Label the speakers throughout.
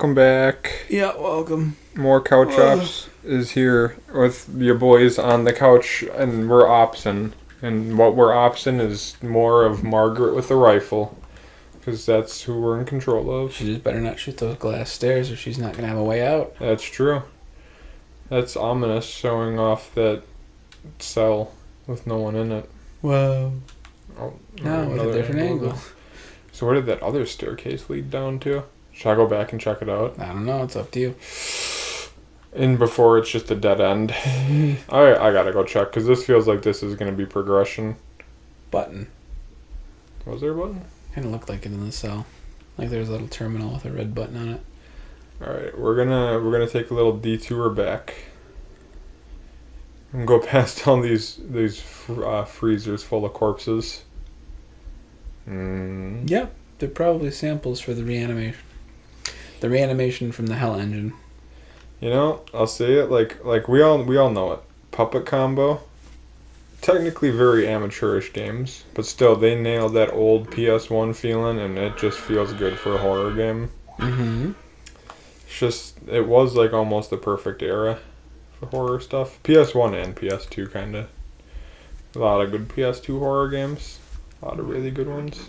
Speaker 1: welcome back.
Speaker 2: Yeah, welcome.
Speaker 1: More Couch Ops is here with your boys on the couch, and we're opsin. And what we're opsin is more of Margaret with the rifle, because that's who we're in control of.
Speaker 2: She just better not shoot those glass stairs or she's not going to have a way out.
Speaker 1: That's true. That's ominous, showing off that cell with no one in it.
Speaker 2: Whoa.
Speaker 1: Oh,
Speaker 2: No, with a different angle.
Speaker 1: So where did that other staircase lead down to? Should I go back and check it out?
Speaker 2: I don't know. It's up to you.
Speaker 1: And before it's just a dead end. I gotta go check, because this feels like this is going to be progression.
Speaker 2: Button.
Speaker 1: Was there a button?
Speaker 2: Kind of looked like it in the cell. Like there's a little terminal with a red button on it.
Speaker 1: Alright, we're gonna take a little detour back. And go past all these freezers full of corpses.
Speaker 2: Yeah, they're probably samples for the reanimation. The reanimation from the Hell engine.
Speaker 1: You know, I'll say it like we all know it. Puppet Combo. Technically very amateurish games, but still they nailed that old PS1 feeling, and it just feels good for a horror game.
Speaker 2: Mm-hmm.
Speaker 1: It's just, it was like almost the perfect era for horror stuff. PS1 and PS2 kind of. A lot of good PS2 horror games. A lot of really good ones.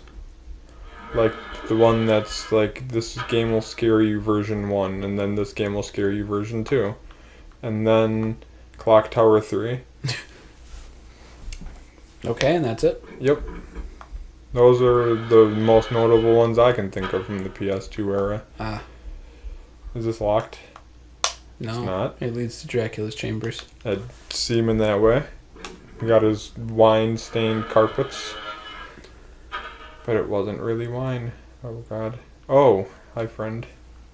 Speaker 1: Like the one that's like, this game will scare you version 1, and then this game will scare you version 2. And then Clock Tower 3.
Speaker 2: Okay, and that's it?
Speaker 1: Yep. Those are the most notable ones I can think of from the PS2 era.
Speaker 2: Ah.
Speaker 1: Is this locked?
Speaker 2: No.
Speaker 1: It's not.
Speaker 2: It leads to Dracula's chambers.
Speaker 1: It seemed in that way. He got his wine-stained carpets. But it wasn't really wine. Oh, God. Oh, hi, friend.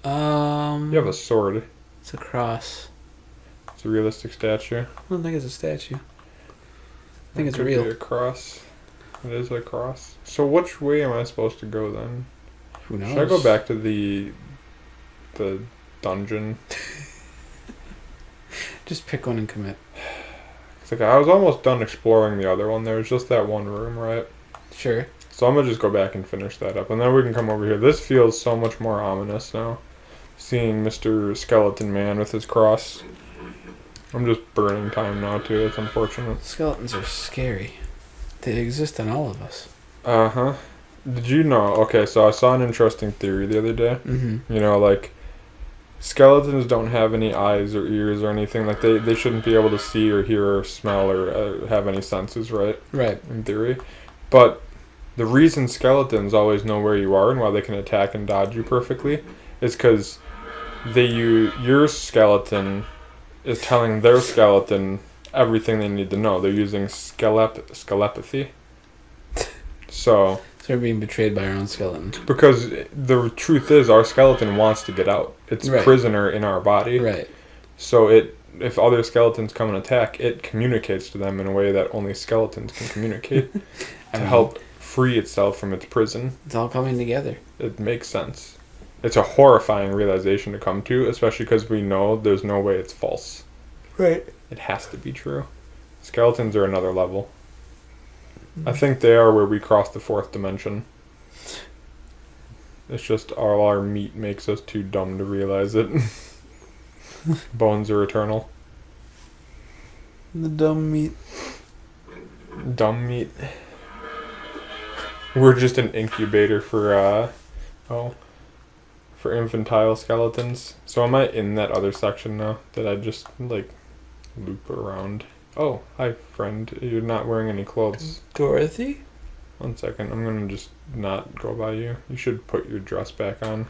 Speaker 1: You have a sword.
Speaker 2: It's a cross.
Speaker 1: It's a realistic statue.
Speaker 2: I don't think it's a statue. I think it's
Speaker 1: Could
Speaker 2: real.
Speaker 1: be a cross. It is a cross. So which way am I supposed to go then?
Speaker 2: Who knows?
Speaker 1: Should I go back to the dungeon?
Speaker 2: Just pick one and commit.
Speaker 1: It's like I was almost done exploring the other one. There was just that one room, right?
Speaker 2: Sure.
Speaker 1: So I'm going to just go back and finish that up. And then we can come over here. This feels so much more ominous now. Seeing Mr. Skeleton Man with his cross. I'm just burning time now, too. It's unfortunate.
Speaker 2: Skeletons are scary. They exist in all of us.
Speaker 1: Uh-huh. Did you know? Okay, so I saw an interesting theory the other day.
Speaker 2: Mm-hmm.
Speaker 1: You know, like, skeletons don't have any eyes or ears or anything. Like, they shouldn't be able to see or hear or smell or have any senses, right?
Speaker 2: Right.
Speaker 1: In theory. But the reason skeletons always know where you are and why they can attack and dodge you perfectly is because your skeleton is telling their skeleton everything they need to know. They're using skelepathy. So
Speaker 2: we're being betrayed by our own skeleton.
Speaker 1: because the truth is our skeleton wants to get out. It's
Speaker 2: Right.
Speaker 1: prisoner in our body.
Speaker 2: Right.
Speaker 1: So if other skeletons come and attack, it communicates to them in a way that only skeletons can communicate to help free itself from its prison.
Speaker 2: It's all coming together.
Speaker 1: It makes sense. It's a horrifying realization to come to, especially because we know there's no way it's false.
Speaker 2: Right.
Speaker 1: It has to be true. Skeletons are another level. I think they are where we cross the fourth dimension. It's just all our meat makes us too dumb to realize it. Bones are eternal.
Speaker 2: The dumb meat.
Speaker 1: Dumb meat. We're just an incubator for infantile skeletons. So am I in that other section now? Did I just like loop around? Oh, hi friend. You're not wearing any clothes.
Speaker 2: Dorothy?
Speaker 1: 1 second. I'm gonna just not go by you. You should put your dress back on.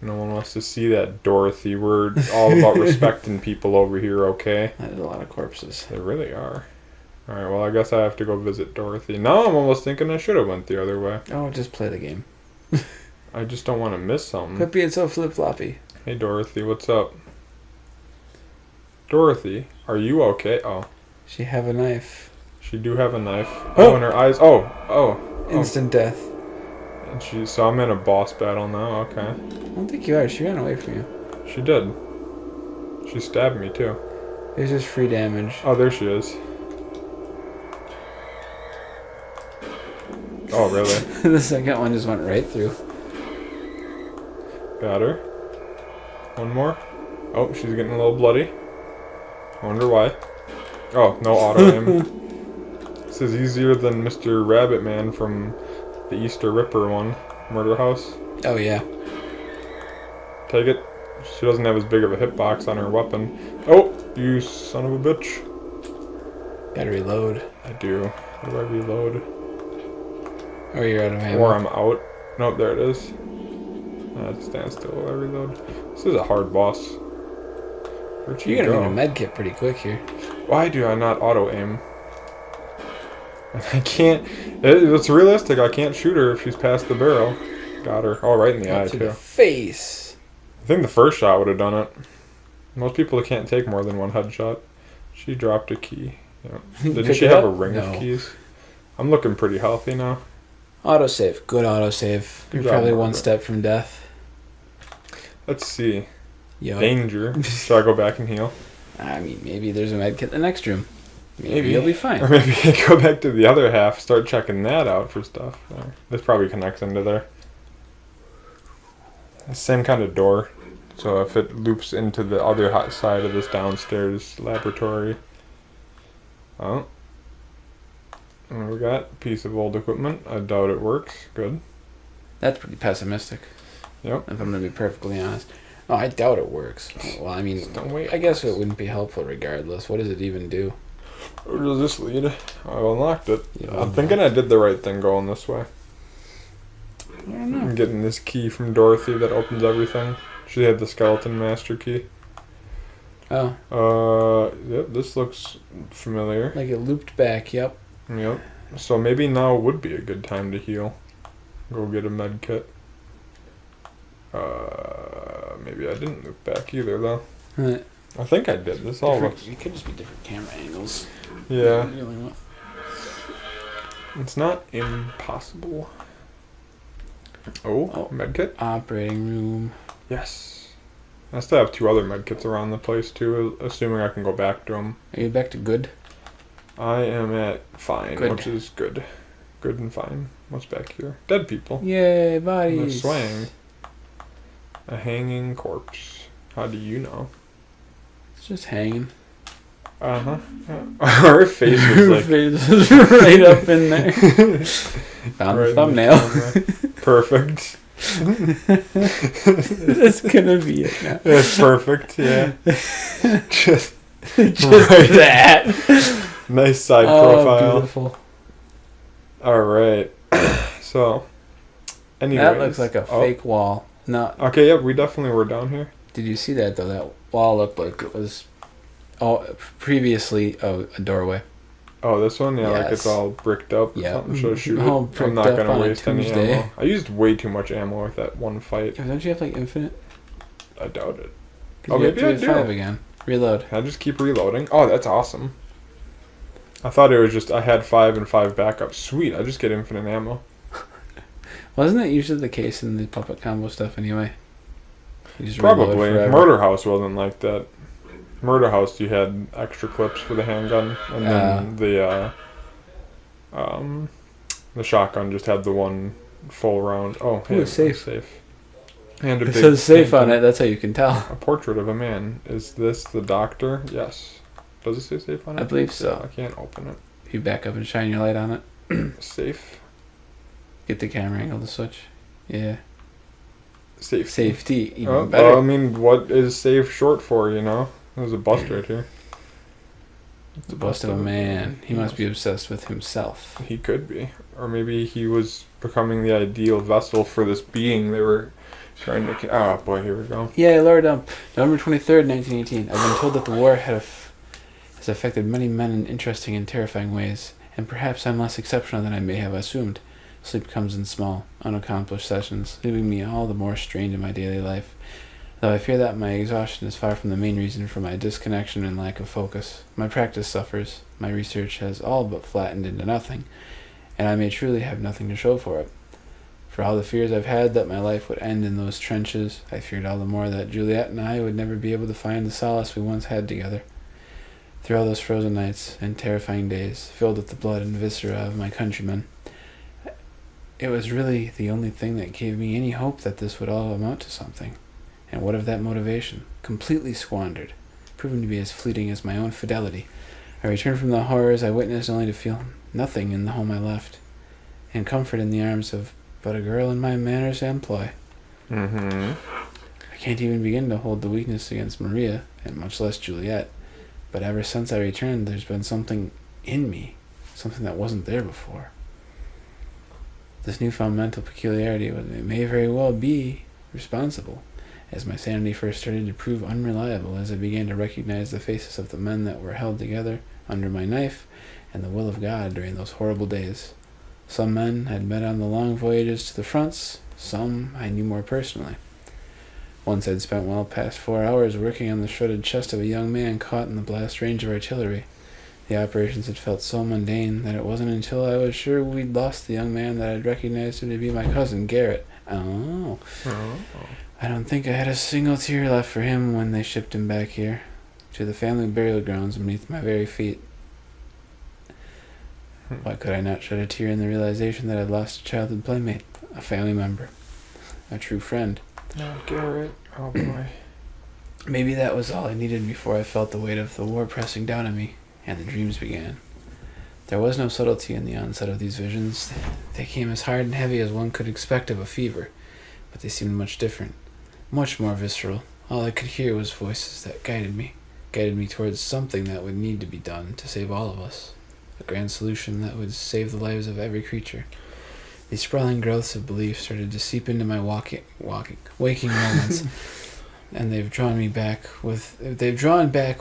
Speaker 1: No one wants to see that, Dorothy. We're all about respecting people over here, okay?
Speaker 2: That is a lot of corpses.
Speaker 1: They really are. Alright, well I guess I have to go visit Dorothy. Now I'm almost thinking I should have went the other way.
Speaker 2: Oh, just play the game.
Speaker 1: I just don't want to miss something.
Speaker 2: Quit being so flip-floppy.
Speaker 1: Hey Dorothy, what's up? Dorothy, are you okay? Oh,
Speaker 2: She have a knife.
Speaker 1: she do have a knife.
Speaker 2: Oh!
Speaker 1: Oh, and her eyes. Oh.
Speaker 2: Instant death.
Speaker 1: And so I'm in a boss battle now. Okay.
Speaker 2: I don't think you are. She ran away from you.
Speaker 1: She did. She stabbed me too.
Speaker 2: It's just free damage.
Speaker 1: Oh, there she is. Oh, really?
Speaker 2: The second one just went right through.
Speaker 1: Got her. One more. Oh, she's getting a little bloody. I wonder why. Oh, no auto aim. This is easier than Mr. Rabbit Man from the Easter Ripper one. Murder House.
Speaker 2: Oh, yeah.
Speaker 1: Take it. She doesn't have as big of a hitbox on her weapon. Oh, you son of a bitch.
Speaker 2: Gotta reload.
Speaker 1: I do. How do I reload?
Speaker 2: Or you're out of ammo.
Speaker 1: Or I'm out. Nope, there it is. Stand still while I reload. This is a hard boss. Where'd she
Speaker 2: You're
Speaker 1: go?
Speaker 2: gonna need a med kit pretty quick here.
Speaker 1: Why do I not auto aim? I can't. It's realistic. I can't shoot her if she's past the barrel. Got her. Oh, right in the eye,
Speaker 2: To
Speaker 1: too.
Speaker 2: the face.
Speaker 1: I think the first shot would have done it. Most people can't take more than one headshot. She dropped a key. Yep. Didn't
Speaker 2: Pick
Speaker 1: she
Speaker 2: it
Speaker 1: have a
Speaker 2: up?
Speaker 1: ring
Speaker 2: No.
Speaker 1: of keys? I'm looking pretty healthy now.
Speaker 2: Autosave. Good autosave.
Speaker 1: Good
Speaker 2: You're
Speaker 1: job,
Speaker 2: probably one
Speaker 1: Margaret.
Speaker 2: step from death.
Speaker 1: Let's see.
Speaker 2: Yo.
Speaker 1: Danger. Should I go back and heal?
Speaker 2: I mean, maybe there's a med kit in the next room. Maybe
Speaker 1: Maybe.
Speaker 2: you'll be
Speaker 1: Or
Speaker 2: fine.
Speaker 1: maybe I go back to the other half, start checking that out for stuff. This probably connects into there. The same kind of door. So if it loops into the other hot side of this downstairs laboratory. Oh. And we got a piece of old equipment. I doubt it works. Good.
Speaker 2: That's pretty pessimistic.
Speaker 1: Yep.
Speaker 2: If I'm gonna be perfectly honest. Oh, I doubt it works. Well, I mean,
Speaker 1: Don't wait.
Speaker 2: I guess it wouldn't be helpful regardless. What does it even do?
Speaker 1: Where does this lead? I unlocked it.
Speaker 2: Yeah,
Speaker 1: I'm thinking I did the right thing going this way.
Speaker 2: I don't know.
Speaker 1: I'm getting this key from Dorothy that opens everything. She had the skeleton master key.
Speaker 2: Oh,
Speaker 1: Yep, this looks familiar.
Speaker 2: like it looped back. Yep.
Speaker 1: Yep. So maybe now would be a good time to heal. Go get a med kit. Maybe I didn't loop back either though.
Speaker 2: Huh.
Speaker 1: I think I did. This all looks.
Speaker 2: It could just be different camera angles.
Speaker 1: Yeah.
Speaker 2: Dealing with.
Speaker 1: It's not impossible. Oh, med kit.
Speaker 2: Operating room.
Speaker 1: Yes. I still have 2 other med kits around the place too, assuming I can go back to them.
Speaker 2: Are you back to good?
Speaker 1: I am at fine,
Speaker 2: Good.
Speaker 1: which is good. Good and fine. What's back here? Dead people.
Speaker 2: Yay,
Speaker 1: A
Speaker 2: bodies.
Speaker 1: swang. A hanging corpse. How do you know?
Speaker 2: It's just hanging.
Speaker 1: Uh-huh. Her face was
Speaker 2: Her
Speaker 1: like...
Speaker 2: face is right up in there. Found
Speaker 1: right
Speaker 2: the
Speaker 1: in
Speaker 2: thumbnail.
Speaker 1: Perfect.
Speaker 2: That's gonna be it now.
Speaker 1: That's perfect, yeah. Just
Speaker 2: Just that.
Speaker 1: nice side
Speaker 2: Oh,
Speaker 1: profile.
Speaker 2: beautiful.
Speaker 1: Alright. So, anyways.
Speaker 2: That looks like a
Speaker 1: Oh,
Speaker 2: fake wall. No,
Speaker 1: okay, yeah, we definitely were down here.
Speaker 2: did you see that though? That wall looked like it was previously a doorway.
Speaker 1: Oh, this one? Yeah, like
Speaker 2: Yes.
Speaker 1: it's all bricked up.
Speaker 2: Yeah.
Speaker 1: Something should shoot
Speaker 2: All
Speaker 1: it.
Speaker 2: bricked
Speaker 1: I'm not
Speaker 2: up
Speaker 1: going
Speaker 2: on
Speaker 1: to
Speaker 2: a
Speaker 1: waste any
Speaker 2: Tuesday.
Speaker 1: ammo. I used way too much ammo with that one fight.
Speaker 2: Don't you have like infinite?
Speaker 1: I doubt it.
Speaker 2: 'Cause
Speaker 1: Oh,
Speaker 2: you have
Speaker 1: maybe
Speaker 2: to
Speaker 1: I
Speaker 2: hit
Speaker 1: do.
Speaker 2: 5 again. Reload.
Speaker 1: I just keep reloading. Oh, that's awesome. I thought it was just I had 5 and 5 backup. Sweet, I just get infinite ammo.
Speaker 2: Wasn't that usually the case in the puppet combo stuff anyway? You just reload
Speaker 1: Probably.
Speaker 2: forever.
Speaker 1: Murder House wasn't like that. Murder House, you had extra clips for the handgun, and then the shotgun just had the one full round. Oh, hey,
Speaker 2: Ooh, safe.
Speaker 1: Safe. And a
Speaker 2: It
Speaker 1: big
Speaker 2: says safe on
Speaker 1: handgun.
Speaker 2: it. That's how you can tell.
Speaker 1: A portrait of a man. Is this the doctor? Yes. Does it say safe on it?
Speaker 2: I believe so.
Speaker 1: I can't open it.
Speaker 2: If you back up and shine your light on it,
Speaker 1: Safe.
Speaker 2: get the camera angle to switch. Yeah.
Speaker 1: Safe.
Speaker 2: Safety. Even
Speaker 1: Oh,
Speaker 2: better.
Speaker 1: well, I mean, what is safe short for, you know? There's a bust right here. It's
Speaker 2: The bust of a man. He must be obsessed with himself.
Speaker 1: He could be. Or maybe he was becoming the ideal vessel for this being they were trying to... Oh, boy, here we go.
Speaker 2: Yeah, Lord Dump. November 23rd, 1918. I've been told that the war has affected many men in interesting and terrifying ways, and perhaps I'm less exceptional than I may have assumed. Sleep comes in small, unaccomplished sessions, leaving me all the more strained in my daily life. Though I fear that my exhaustion is far from the main reason for my disconnection and lack of focus. My practice suffers, my research has all but flattened into nothing, and I may truly have nothing to show for it. For all the fears I've had that my life would end in those trenches, I feared all the more that Juliet and I would never be able to find the solace we once had together. Through all those frozen nights and terrifying days, filled with the blood and viscera of my countrymen, It was really the only thing that gave me any hope that this would all amount to something. And what of that motivation? Completely squandered, proving to be as fleeting as my own fidelity. I returned from the horrors I witnessed only to feel nothing in the home I left, and comfort in the arms of but a girl in my manners and ploy.
Speaker 1: Mm-hmm.
Speaker 2: I can't even begin to hold the weakness against Maria, and much less Juliet, but ever since I returned there's been something in me, something that wasn't there before. This newfound mental peculiarity may very well be responsible, as my sanity first started to prove unreliable as I began to recognize the faces of the men that were held together under my knife and the will of God during those horrible days. Some men I'd met on the long voyages to the fronts, some I knew more personally. Once I'd spent well past 4 hours working on the shredded chest of a young man caught in the blast range of artillery. The operations had felt so mundane that it wasn't until I was sure we'd lost the young man that I'd recognized him to be my cousin, Garrett. Oh. I don't think I had a single tear left for him when they shipped him back here, to the family burial grounds beneath my very feet. Why could I not shed a tear in the realization that I'd lost a childhood playmate, a family member, a true friend?
Speaker 1: No, Garrett. Oh boy.
Speaker 2: Maybe that was all I needed before I felt the weight of the war pressing down on me, and the dreams began. There was no subtlety in the onset of these visions. They came as hard and heavy as one could expect of a fever, but they seemed much different, much more visceral. All I could hear was voices that guided me towards something that would need to be done to save all of us, a grand solution that would save the lives of every creature. These sprawling growths of belief started to seep into my waking moments, and they've drawn back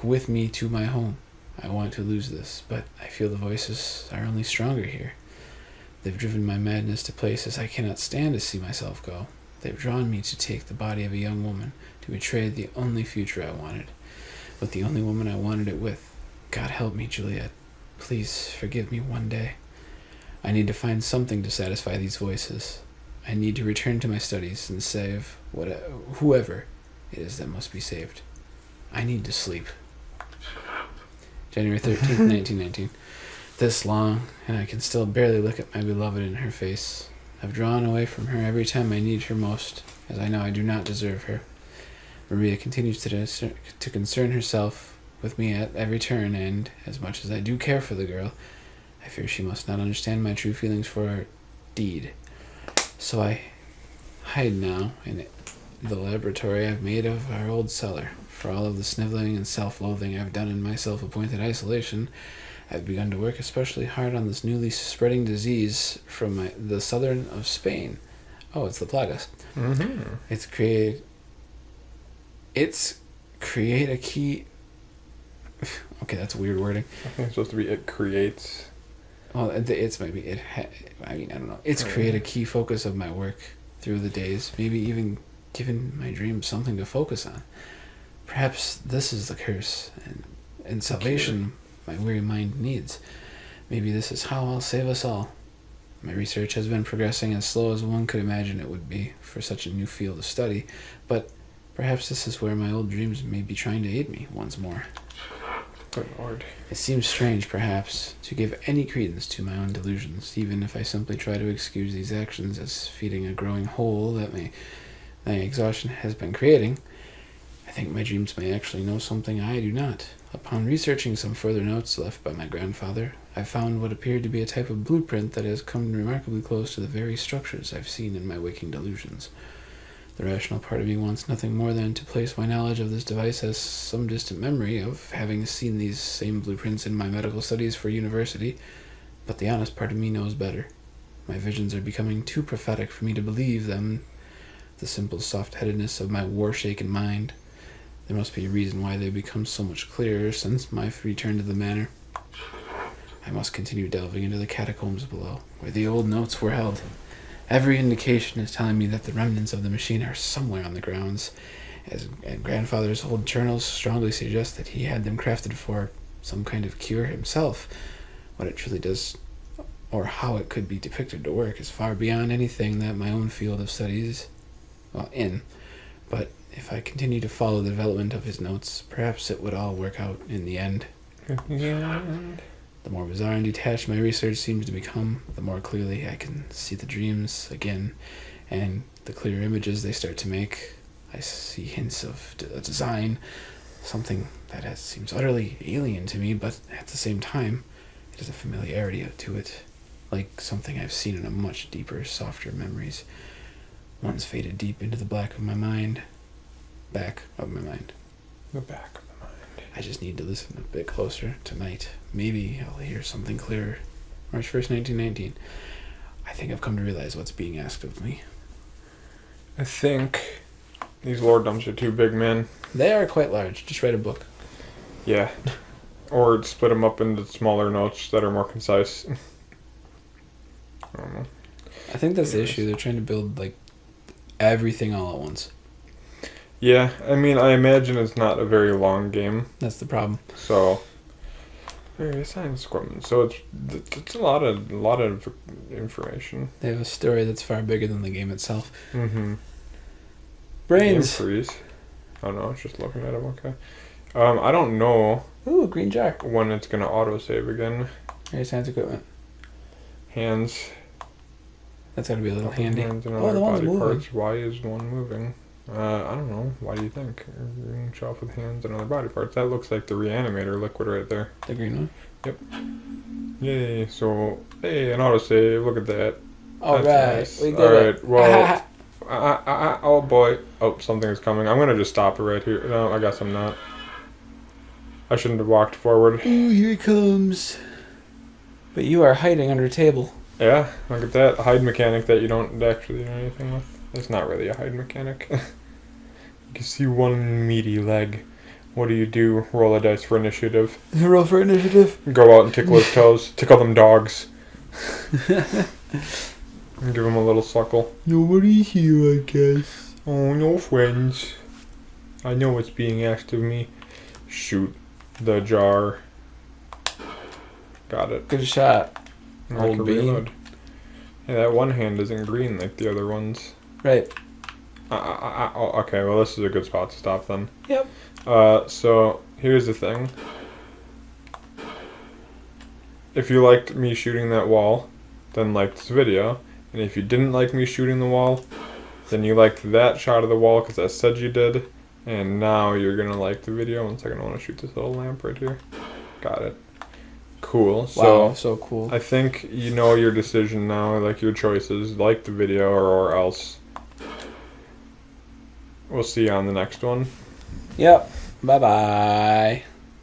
Speaker 2: with me to my home. I want to lose this, but I feel the voices are only stronger here. They've driven my madness to places I cannot stand to see myself go. They've drawn me to take the body of a young woman, to betray the only future I wanted, with the only woman I wanted it with. God help me, Juliet. Please forgive me one day. I need to find something to satisfy these voices. I need to return to my studies and save whoever it is that must be saved. I need to sleep. January 13th, 1919. This long, and I can still barely look at my beloved in her face. I've drawn away from her every time I need her most, as I know I do not deserve her. Maria continues to concern herself with me at every turn, and, as much as I do care for the girl, I fear she must not understand my true feelings for her deed. So I hide now in the laboratory I've made of our old cellar. For all of the sniveling and self-loathing I've done in my self-appointed isolation, I've begun to work especially hard on this newly spreading disease from the southern of Spain. Oh, it's the plagas.
Speaker 1: Mm-hmm.
Speaker 2: It's create a key... Okay, that's weird wording.
Speaker 1: I think it's supposed to be it creates...
Speaker 2: Well, it's maybe... I don't know. It's create a key focus of my work through the days, maybe even given my dreams something to focus on. Perhaps this is the curse and salvation my weary mind needs. Maybe this is how I'll save us all. My research has been progressing as slow as one could imagine it would be for such a new field of study, but perhaps this is where my old dreams may be trying to aid me once more.
Speaker 1: Good Lord. It
Speaker 2: seems strange, perhaps, to give any credence to my own delusions, even if I simply try to excuse these actions as feeding a growing hole that my exhaustion has been creating. I think my dreams may actually know something I do not. Upon researching some further notes left by my grandfather, I found what appeared to be a type of blueprint that has come remarkably close to the very structures I've seen in my waking delusions. The rational part of me wants nothing more than to place my knowledge of this device as some distant memory of having seen these same blueprints in my medical studies for university, but the honest part of me knows better. My visions are becoming too prophetic for me to believe them, the simple soft-headedness of my war-shaken mind. There must be a reason why they become so much clearer since my return to the manor. I must continue delving into the catacombs below, where the old notes were held. Every indication is telling me that the remnants of the machine are somewhere on the grounds, and grandfather's old journals strongly suggest that he had them crafted for some kind of cure himself. What it truly does, or how it could be depicted to work, is far beyond anything that my own field of studies, but if I continue to follow the development of his notes, perhaps it would all work out in the end. The more bizarre and detached my research seems to become, the more clearly I can see the dreams again, and the clear images they start to make. I see hints of a design, something that seems utterly alien to me, but at the same time, it has a familiarity to it, like something I've seen in a much deeper, softer memories. One's faded deep into the back of my mind. Back of my mind.
Speaker 1: The back of the mind.
Speaker 2: I just need to listen a bit closer tonight. Maybe I'll hear something clearer. March 1st, 1919. I think I've come to realize what's being asked of me.
Speaker 1: I think these lore dumps are too big, man.
Speaker 2: They are quite large. Just write a book.
Speaker 1: Yeah. Or split them up into smaller notes that are more concise. I don't know.
Speaker 2: I think that's the issue. They're trying to build, like, everything all at once.
Speaker 1: Yeah, I mean, I imagine it's not a very long game.
Speaker 2: That's the problem.
Speaker 1: So, various science equipment. So it's a lot of information.
Speaker 2: They have a story that's far bigger than the game itself.
Speaker 1: Mm-hmm.
Speaker 2: Brains.
Speaker 1: Game freeze. Oh no, it's just looking at them. Okay. I don't know.
Speaker 2: Ooh, green jar.
Speaker 1: When it's gonna autosave again.
Speaker 2: Here's science equipment.
Speaker 1: Hands.
Speaker 2: That's gotta be a little handy.
Speaker 1: Hands and
Speaker 2: Oh,
Speaker 1: other
Speaker 2: the one's
Speaker 1: body
Speaker 2: moving.
Speaker 1: parts. Why is one moving? I don't know. Why do you think? Green shelf with hands and other body parts. That looks like the reanimator liquid right there.
Speaker 2: The green one?
Speaker 1: Yep. Yay. So, hey, an autosave. Look at that.
Speaker 2: Alright,
Speaker 1: That's nice.
Speaker 2: we did
Speaker 1: Alright,
Speaker 2: it.
Speaker 1: well, oh boy. Oh, something's coming. I'm gonna just stop it right here. No, I guess I'm not. I shouldn't have walked forward.
Speaker 2: Ooh, here he comes. But you are hiding under a table.
Speaker 1: Yeah, look at that. A hide mechanic that you don't actually do anything with. It's not really a hide mechanic. You can see one meaty leg. What do? Roll a dice for initiative.
Speaker 2: Roll for initiative.
Speaker 1: Go out and tickle his toes. Tickle them dogs. And give him a little suckle. Nobody's here, I guess. Oh, no friends. I know what's being asked of me. Shoot the jar. Got it.
Speaker 2: Good shot.
Speaker 1: I
Speaker 2: Old
Speaker 1: can
Speaker 2: bean.
Speaker 1: reload. Yeah, that one hand isn't green like the other ones.
Speaker 2: Right.
Speaker 1: Oh, okay, well this is a good spot to stop then.
Speaker 2: Yep.
Speaker 1: So here's the thing. If you liked me shooting that wall, then like this video. And if you didn't like me shooting the wall, then you liked that shot of the wall because I said you did. And now you're going to like the video. 1 second, I want to shoot this little lamp right here. Got it. Cool.
Speaker 2: Wow, so cool.
Speaker 1: I think you know your decision now, like your choices. Like the video or else. We'll see you on the next one.
Speaker 2: Yep. Bye-bye.